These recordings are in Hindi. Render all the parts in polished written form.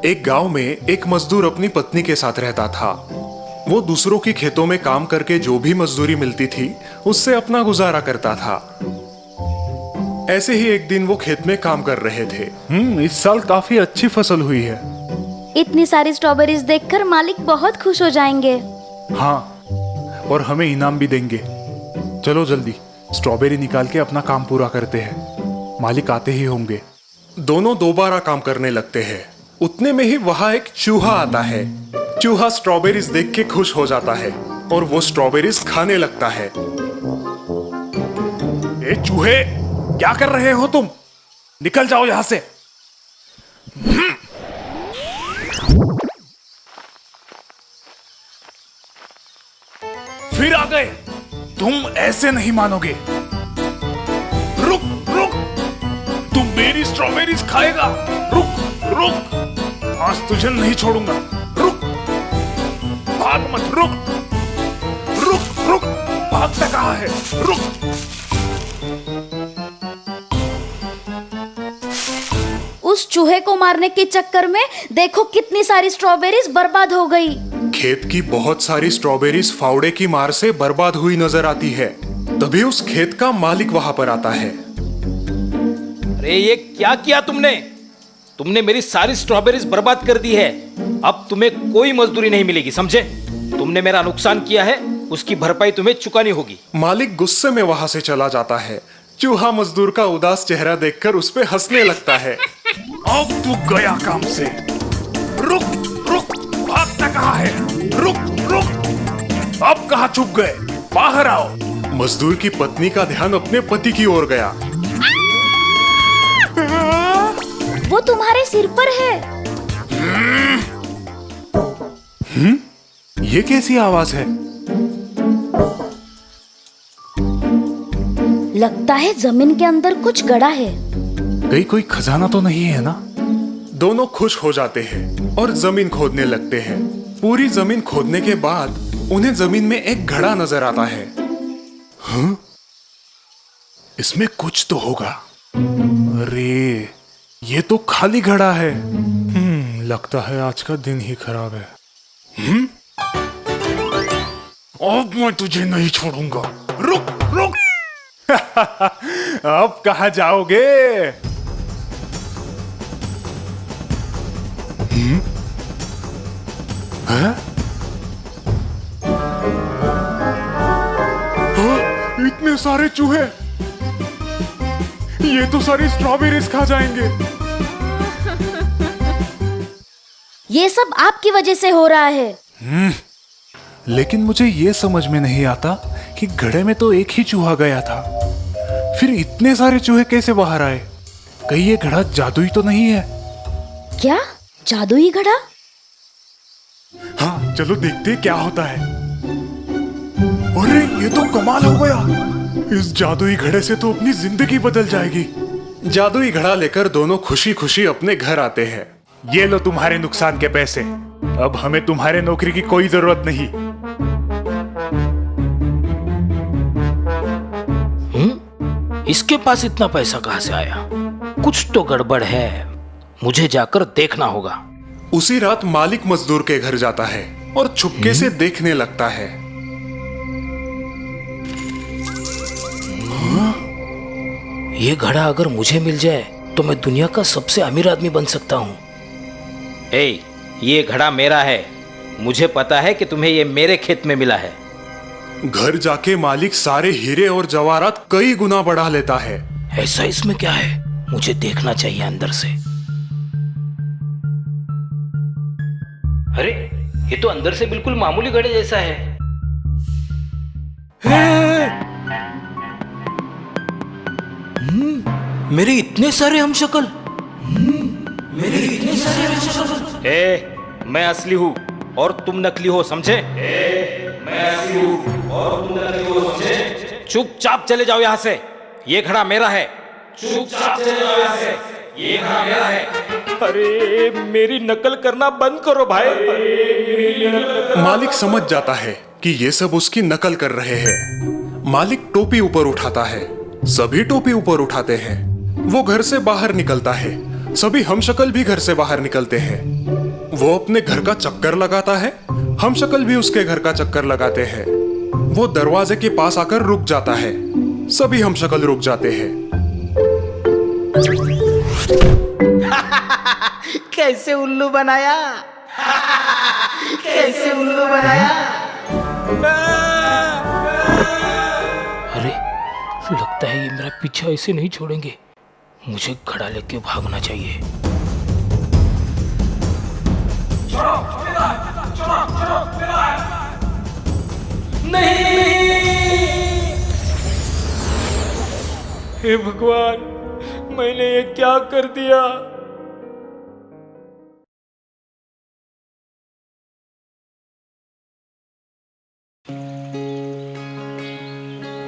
एक गांव में एक मजदूर अपनी पत्नी के साथ रहता था। वो दूसरों की खेतों में काम करके जो भी मजदूरी मिलती थी उससे अपना गुजारा करता था। ऐसे ही एक दिन वो खेत में काम कर रहे थे। इस साल काफी अच्छी फसल हुई है। इतनी सारी स्ट्रॉबेरीज देखकर मालिक बहुत खुश हो जाएंगे। हाँ, और हमें इनाम भी देंगे। चलो जल्दी स्ट्रॉबेरी निकाल के अपना काम पूरा करते हैं, मालिक आते ही होंगे। दोनों दोबारा काम करने लगते हैं। उतने में ही वहां एक चूहा आता है। चूहा स्ट्रॉबेरीज देख के खुश हो जाता है और वो स्ट्रॉबेरीज खाने लगता है। ए चूहे, क्या कर रहे हो तुम? निकल जाओ यहां से। फिर आ गए। तुम ऐसे नहीं मानोगे। रुक रुक, तुम मेरी स्ट्रॉबेरीज खाएगा। रुक रुक, आज तुझे नहीं छोड़ूंगा। रुक, भाग मत। रुक रुक रुक, भागता कहाँ है? रुक। उस चूहे को मारने के चक्कर में देखो कितनी सारी स्ट्रॉबेरीज बर्बाद हो गई। खेत की बहुत सारी स्ट्रॉबेरीज फावड़े की मार से बर्बाद हुई नजर आती है। तभी उस खेत का मालिक वहां पर आता है। अरे ये क्या किया तुमने? तुमने मेरी सारी स्ट्रॉबेरीज बर्बाद कर दी है। अब तुम्हें कोई मजदूरी नहीं मिलेगी, समझे? तुमने मेरा नुकसान किया है, उसकी भरपाई तुम्हें चुकानी होगी। मालिक गुस्से में वहां से चला जाता है। चूहा मजदूर का उदास चेहरा देखकर उस पे हंसने लगता है। अब तू गया काम से। रुक रुक, भागता कहाँ है? रुक रुक, अब कहाँ छुप गए? बाहर आओ। मजदूर की पत्नी का ध्यान अपने पति की ओर गया। वो तुम्हारे सिर पर है। ये कैसी आवाज है? लगता है जमीन के अंदर कुछ गड़ा है। कहीं कोई खजाना तो नहीं है ना? दोनों खुश हो जाते हैं और जमीन खोदने लगते हैं। पूरी जमीन खोदने के बाद उन्हें जमीन में एक घड़ा नजर आता है। हाँ? इसमें कुछ तो होगा। अरे, ये तो खाली घड़ा है। लगता है आज का दिन ही खराब है। अब मैं तुझे नहीं छोड़ूंगा। रुक रुक। अब कहाँ जाओगे? हाँ? इतने सारे चूहे, ये तो सारी स्ट्रॉबेरीज खा जाएंगे। ये सब आपकी वजह से हो रहा है। लेकिन मुझे ये समझ में नहीं आता कि घड़े में तो एक ही चूहा गया था, फिर इतने सारे चूहे कैसे बाहर आए? कहीं ये घड़ा जादुई तो नहीं है? क्या जादुई घड़ा? हाँ, चलो देखते क्या होता है। अरे, ये तो कमाल हो गया। इस जादुई घड़े से तो अपनी जिंदगी बदल जाएगी। जादुई घड़ा लेकर दोनों खुशी खुशी अपने घर आते हैं। ये लो तुम्हारे नुकसान के पैसे। अब हमें तुम्हारे नौकरी की कोई जरूरत नहीं। इसके पास इतना पैसा कहां से आया? कुछ तो गड़बड़ है, मुझे जाकर देखना होगा। उसी रात मालिक मजदूर के घर जाता है और चुपके से देखने लगता है। ये घड़ा अगर मुझे मिल जाए तो मैं दुनिया का सबसे अमीर आदमी बन सकता हूँ। ये घड़ा मेरा है। मुझे पता है कि तुम्हें ये मेरे खेत में मिला है। घर जाके मालिक सारे हीरे और जवाहरात कई गुना बढ़ा लेता है। ऐसा इसमें क्या है? मुझे देखना चाहिए अंदर से। अरे, ये तो अंदर से बिल्कुल मामूली घड़े जैसा है। मेरे इतने सारे हमशक्ल। मैं असली हूँ और तुम नकली हो, समझे? मैं असली हूँ और तुम नकली हो, समझे? चुपचाप चले जाओ यहाँ से। ये घड़ा मेरा है। चुपचाप चले जाओ यहाँ से। ये घड़ा मेरा है। अरे, मेरी नकल करना बंद करो भाई। मालिक समझ जाता है कि ये सब उसकी नकल कर रहे हैं। मालिक टोपी ऊपर उठाता है। सभी टोपी ऊपर उठाते हैं। वो घर से बाहर निकलता है सभी हमशक्ल भी घर से बाहर निकलते हैं। वो अपने घर का चक्कर लगाता है, हमशक्ल भी उसके घर का चक्कर लगाते हैं। वो दरवाजे के पास आकर रुक जाता है, सभी हमशक्ल रुक जाते हैं। कैसे उल्लू बनाया, कैसे उल्लू बनाया। अरे लगता है ये मेरा पीछा ऐसे नहीं छोड़ेंगे, मुझे घड़ा लेके भागना चाहिए। हे भगवान, मैंने ये क्या कर दिया।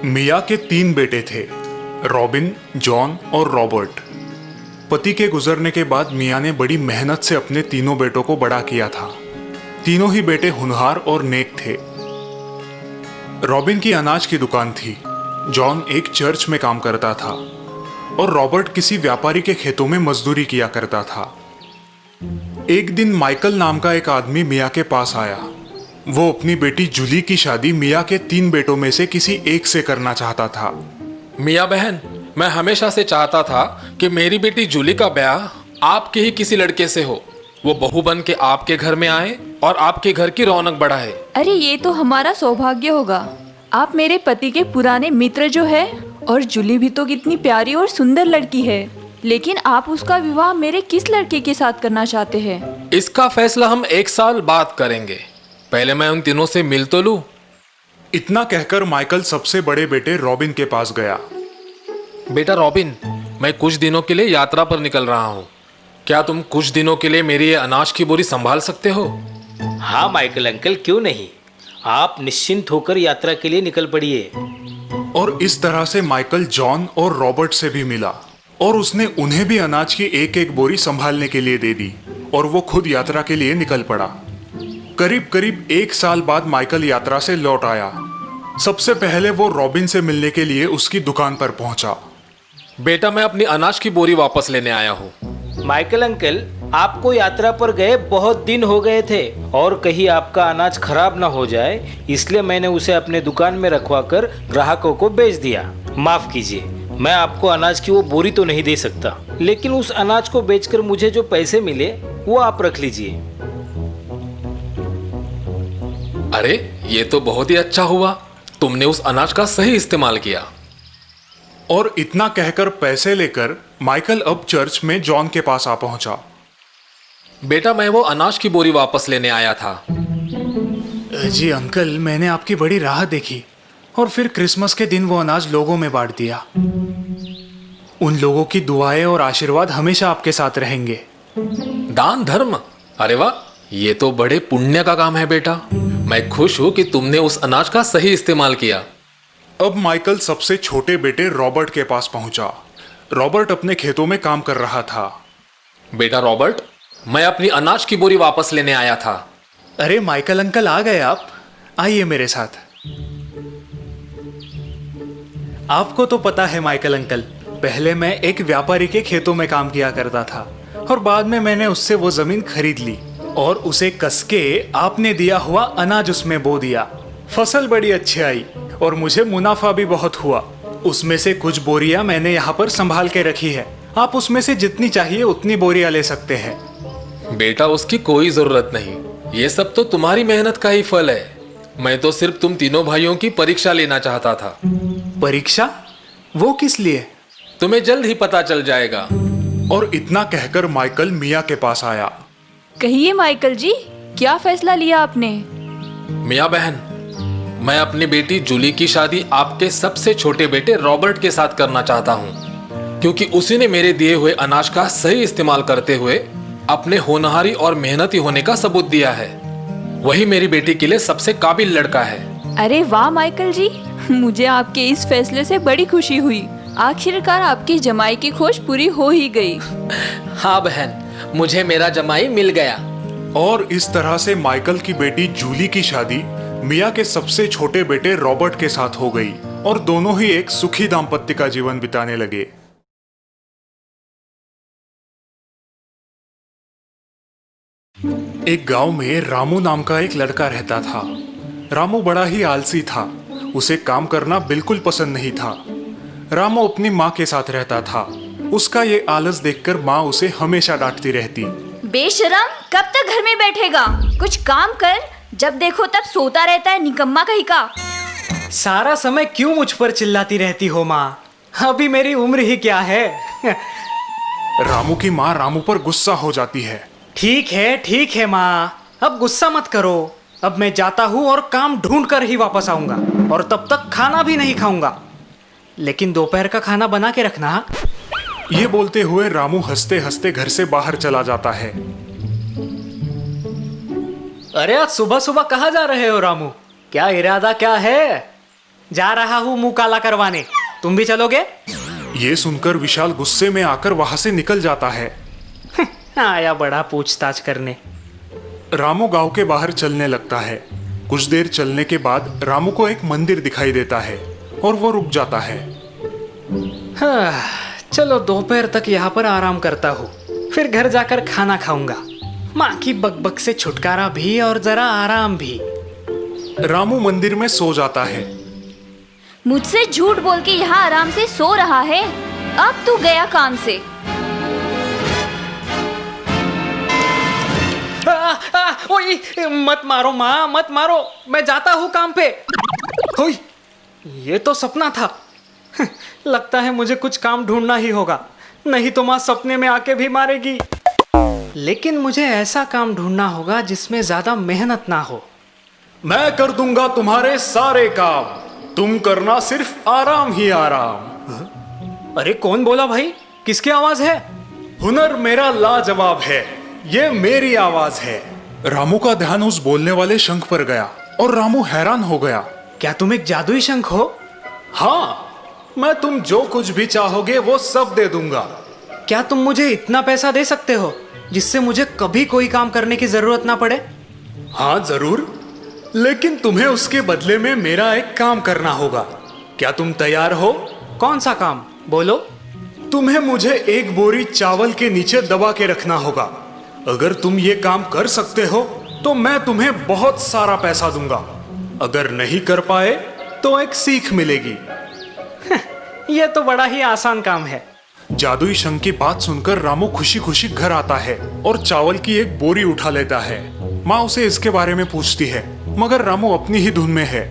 मिया के 3 बेटे थे, रॉबिन, जॉन और रॉबर्ट। पति के गुजरने के बाद मिया ने बड़ी मेहनत से अपने तीनों बेटों को बड़ा किया था। तीनों ही बेटे होनहार और नेक थे। रॉबिन की अनाज की दुकान थी, जॉन एक चर्च में काम करता था और रॉबर्ट किसी व्यापारी के खेतों में मजदूरी किया करता था। एक दिन माइकल नाम का एक आदमी मिया के पास आया। वो अपनी बेटी जूली की शादी मिया के 3 बेटों में से किसी एक से करना चाहता था। मिया बहन, मैं हमेशा से चाहता था कि मेरी बेटी जूली का ब्याह आपके ही किसी लड़के से हो। वो बहू बन के आपके घर में आए और आपके घर की रौनक बढ़ाए। अरे ये तो हमारा सौभाग्य होगा। आप मेरे पति के पुराने मित्र जो है, और जूली भी तो कितनी प्यारी और सुंदर लड़की है। लेकिन आप उसका विवाह मेरे किस लड़के के साथ करना चाहते हैं? इसका फैसला हम 1 साल बाद करेंगे। पहले मैं उन तीनों से मिल तो लूं। इतना कहकर माइकल सबसे बड़े बेटे रॉबिन के पास गया। बेटा रॉबिन, मैं कुछ दिनों के लिए यात्रा पर निकल रहा हूँ। क्या तुम कुछ दिनों के लिए मेरी ये अनाज की बोरी संभाल सकते हो? हाँ माइकल अंकल, क्यों नहीं। आप निश्चिंत होकर यात्रा के लिए निकल पड़िए। और इस तरह से माइकल जॉन और रॉबर्ट से भी मिला और उसने उन्हें भी अनाज की एक एक बोरी संभालने के लिए दे दी और वो खुद यात्रा के लिए निकल पड़ा। करीब करीब 1 साल बाद माइकल यात्रा से लौट आया। सबसे पहले वो रॉबिन से मिलने के लिए उसकी दुकान पर पहुंचा। बेटा, मैं अपनी अनाज की बोरी वापस लेने आया हूँ। माइकल अंकल, आपको यात्रा पर गए बहुत दिन हो गए थे और कहीं आपका अनाज खराब ना हो जाए, इसलिए मैंने उसे अपने दुकान में रखवा कर ग्राहकों को बेच दिया। माफ कीजिए, मैं आपको अनाज की वो बोरी तो नहीं दे सकता, लेकिन उस अनाज को बेचकर मुझे जो पैसे मिले वो आप रख लीजिए। अरे ये तो बहुत ही अच्छा हुआ, तुमने उस अनाज का सही इस्तेमाल किया। और इतना कहकर पैसे लेकर माइकल अब चर्च में जॉन के पास आ पहुंचा। बेटा, मैं वो अनाज की बोरी वापस लेने आया था। जी अंकल, मैंने आपकी बड़ी राह देखी और फिर क्रिसमस के दिन वो अनाज लोगों में बांट दिया। उन लोगों की दुआएं और आशीर्वाद हमेशा आपके साथ रहेंगे। दान धर्म, अरे वाह, ये तो बड़े पुण्य का काम है बेटा। मैं खुश हूं कि तुमने उस अनाज का सही इस्तेमाल किया। अब माइकल सबसे छोटे बेटे रॉबर्ट के पास पहुंचा। रॉबर्ट अपने खेतों में काम कर रहा था। बेटा रॉबर्ट, मैं अपनी अनाज की बोरी वापस लेने आया था। अरे माइकल अंकल, आ गए आप। आइए मेरे साथ। आपको तो पता है माइकल अंकल, पहले मैं एक व्यापारी के खेतों में काम किया करता था और बाद में मैंने उससे वो जमीन खरीद ली और उसे कसके आपने दिया हुआ अनाज उसमें बो दिया। फसल बड़ी अच्छी आई और मुझे मुनाफा भी बहुत हुआ। उसमें से कुछ बोरियां मैंने यहाँ पर संभाल के रखी है। आप उसमें से जितनी चाहिए उतनी बोरियां ले सकते हैं। बेटा, उसकी कोई जरूरत नहीं, ये सब तो तुम्हारी मेहनत का ही फल है। मैं तो सिर्फ तुम तीनों भाइयों की परीक्षा लेना चाहता था। परीक्षा? वो किस लिए? तुम्हें जल्द ही पता चल जाएगा। और इतना कहकर माइकल मिया के पास आया। कहिए माइकल जी, क्या फैसला लिया आपने? मिया बहन, मैं अपनी बेटी जूली की शादी आपके सबसे छोटे बेटे रॉबर्ट के साथ करना चाहता हूँ, क्योंकि उसी ने मेरे दिए हुए अनाज का सही इस्तेमाल करते हुए अपने होनहारी और मेहनती होने का सबूत दिया है। वही मेरी बेटी के लिए सबसे काबिल लड़का है। अरे वाह माइकल जी, मुझे आपके इस फैसले से बड़ी खुशी हुई। आखिरकार आपकी जमाई की खोज पूरी हो ही गई। हाँ बहन, मुझे मेरा जमाई मिल गया। और इस तरह से माइकल की बेटी जूली की शादी मिया के सबसे छोटे बेटे रॉबर्ट के साथ हो गई और दोनों ही एक सुखी दाम्पत्य का जीवन बिताने लगे। एक गांव में रामू नाम का एक लड़का रहता था। रामू बड़ा ही आलसी था। उसे काम करना बिल्कुल पसंद नहीं था। रामू अपनी माँ के साथ रहता था। उसका ये आलस देखकर माँ उसे हमेशा डांटती रहती। बेशरम, कब तक घर में बैठेगा? कुछ काम कर। जब देखो तब सोता रहता है, निकम्मा कहीं का। सारा समय क्यों मुझ पर चिल्लाती रहती हो माँ? अभी मेरी उम्र ही क्या है। रामू की माँ रामू पर गुस्सा हो जाती है। ठीक है माँ, अब गुस्सा मत करो। अब मैं जाता हूँ और काम ढूंढ कर ही वापस आऊंगा, और तब तक खाना भी नहीं खाऊंगा। लेकिन दोपहर का खाना बना के रखना। ये बोलते हुए रामू हंसते हंसते घर से बाहर चला जाता है। अरे आज सुबह सुबह कहाँ जा रहे हो रामू? क्या इरादा क्या है? जा रहा हूँ मुंह काला करवाने। तुम भी चलोगे? ये सुनकर विशाल गुस्से में आकर वहां से निकल जाता है। आया बड़ा पूछताछ करने। रामू गांव के बाहर चलने लगता है। कुछ देर चलने के बाद रामू को एक मंदिर दिखाई देता है और वो रुक जाता है। हाँ, चलो दोपहर तक यहाँ पर आराम करता हूँ, फिर घर जाकर खाना खाऊंगा। माँ की बकबक से छुटकारा भी और जरा आराम भी। रामू मंदिर में सो जाता है। मुझसे झूठ बोल के यहाँ आराम से सो रहा है। अब तू गया काम से। ओए, मत मारो माँ, मत मारो। मैं जाता हूँ काम पे। ओए, ये तो सपना था। लगता है मुझे कुछ काम ढूंढना ही होगा, नहीं तो माँ सपने में आके भी मारेगी। लेकिन मुझे ऐसा काम ढूंढना होगा जिसमें ज्यादा मेहनत ना हो। मैं कर दूंगा तुम्हारे सारे काम, तुम करना सिर्फ आराम ही आराम। अरे कौन बोला भाई? किसकी आवाज है? हुनर मेरा लाजवाब है, ये मेरी आवाज है। रामू का ध्यान उस बोलने वाले शंख पर गया और रामू हैरान हो गया। क्या तुम एक जादुई शंख हो? हाँ, मैं तुम जो कुछ भी चाहोगे वो सब दे दूंगा। क्या तुम मुझे इतना पैसा दे सकते हो जिससे मुझे कभी कोई काम करने की जरूरत ना पड़े? हाँ जरूर, लेकिन तुम्हें उसके बदले में मेरा एक काम करना होगा। क्या तुम तैयार हो? कौन सा काम? बोलो। तुम्हें मुझे एक बोरी चावल के नीचे दबा के रखना होगा। अगर तुम ये काम कर सकते हो तो मैं तुम्हें बहुत सारा पैसा दूंगा। अगर नहीं कर पाए तो एक सीख मिलेगी। यह तो बड़ा ही आसान काम है। जादुई शंख की बात सुनकर रामू खुशी खुशी घर आता है और चावल की एक बोरी उठा लेता है। माँ उसे इसके बारे में पूछती है, मगर रामू अपनी ही धुन में है।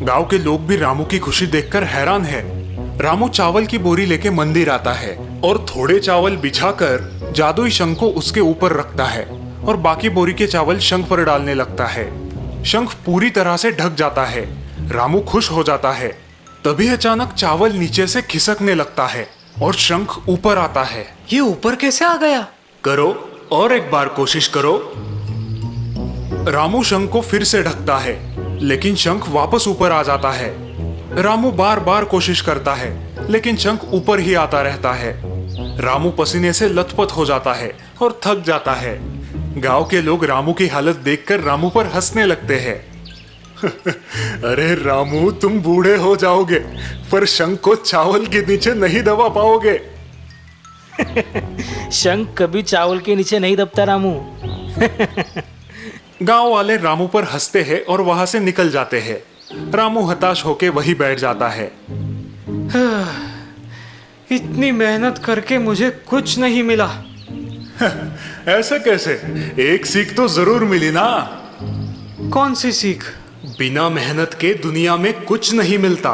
गांव के लोग भी रामू की खुशी देखकर हैरान है। रामू चावल की बोरी लेके मंदिर आता है और थोड़े चावल बिछाकर जादुई शंख को उसके ऊपर रखता है और बाकी बोरी के चावल शंख पर डालने लगता है। शंख पूरी तरह से ढक जाता है। रामू खुश हो जाता है। तभी अचानक चावल नीचे से खिसकने लगता है और शंख ऊपर आता है। ये ऊपर कैसे आ गया? करो और एक बार कोशिश करो। रामू शंख को फिर से ढकता है, लेकिन शंख वापस ऊपर आ जाता है। रामू बार बार कोशिश करता है, लेकिन शंख ऊपर ही आता रहता है। रामू पसीने से लथपथ हो जाता है और थक जाता है। गांव के लोग रामू की हालत देखकर रामू पर हंसने लगते हैं। अरे रामू, तुम बूढ़े हो जाओगे, पर शंख को चावल के नीचे नहीं दबा पाओगे। शंख कभी चावल के नीचे नहीं दबता रामू। गांव वाले रामू पर हंसते हैं और वहां से निकल जाते हैं। रामू हताश होकर वहीं बैठ जाता है। इतनी मेहनत करके मुझे कुछ नहीं मिला। ऐसे कैसे? एक सीख तो जरूर मिली ना। कौन सी सीख? बिना मेहनत के दुनिया में कुछ नहीं मिलता।